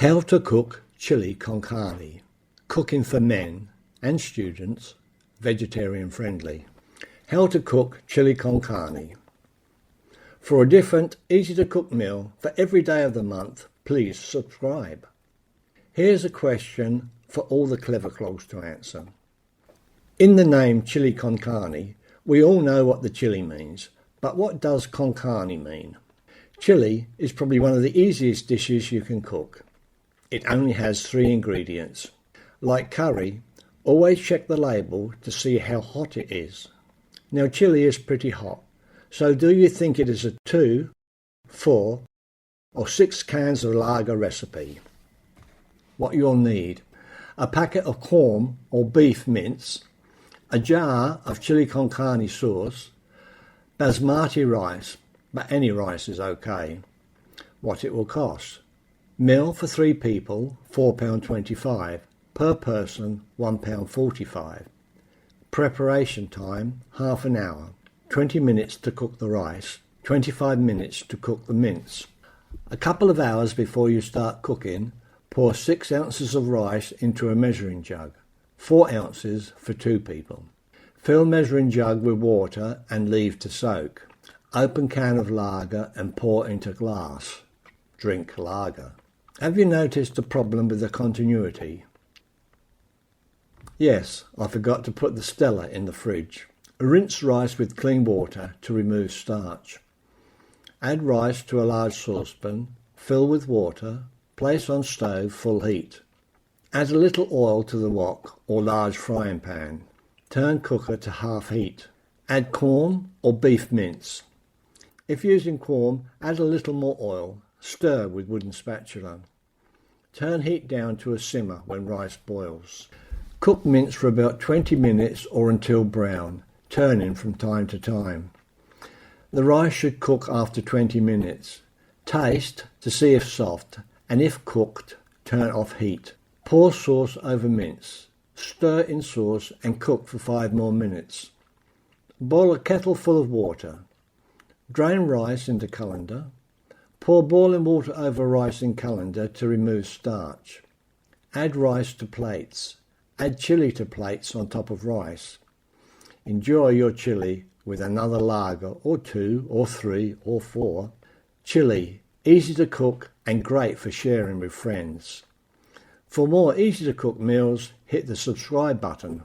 How to cook chili con carne. Cooking for men and students, vegetarian friendly. How to cook chili con carne. For a different, easy to cook meal for every day of the month, please subscribe. Here's a question for all the clever clogs to answer. In the name chili con carne, we all know what the chili means, but what does con carne mean? Chili is probably one of the easiest dishes you can cook. It only has 3 ingredients. Like curry, always check the label to see how hot it is. Now chili is pretty hot, so do you think it is a 2, 4 or 6 cans of lager recipe? What you'll need: a packet of corn or beef mince, a jar of chili con carne sauce, basmati rice, but any rice is okay. What it will cost: meal for 3 people, £4.25, per person £1.45. Preparation time, half an hour, 20 minutes to cook the rice, 25 minutes to cook the mince. A couple of hours before you start cooking, pour 6 ounces of rice into a measuring jug, 4 ounces for 2 people. Fill measuring jug with water and leave to soak. Open can of lager and pour into glass. Drink lager. Have you noticed a problem with the continuity? Yes, I forgot to put the Stella in the fridge. Rinse rice with clean water to remove starch. Add rice to a large saucepan, fill with water, place on stove full heat. Add a little oil to the wok or large frying pan. Turn cooker to half heat. Add corn or beef mince. If using corn, add a little more oil. Stir with wooden spatula. Turn heat down to a simmer when rice boils. Cook mince for about 20 minutes or until brown, turning from time to time. The rice should cook after 20 minutes. Taste to see if soft, and if cooked, turn off heat. Pour sauce over mince. Stir in sauce and cook for 5 more minutes. Boil a kettle full of water. Drain rice into colander. Pour boiling water over rice in colander to remove starch. Add rice to plates. Add chili to plates on top of rice. Enjoy your chili with another lager or 2 or 3 or 4. Chili, easy to cook and great for sharing with friends. For more easy to cook meals, hit the subscribe button.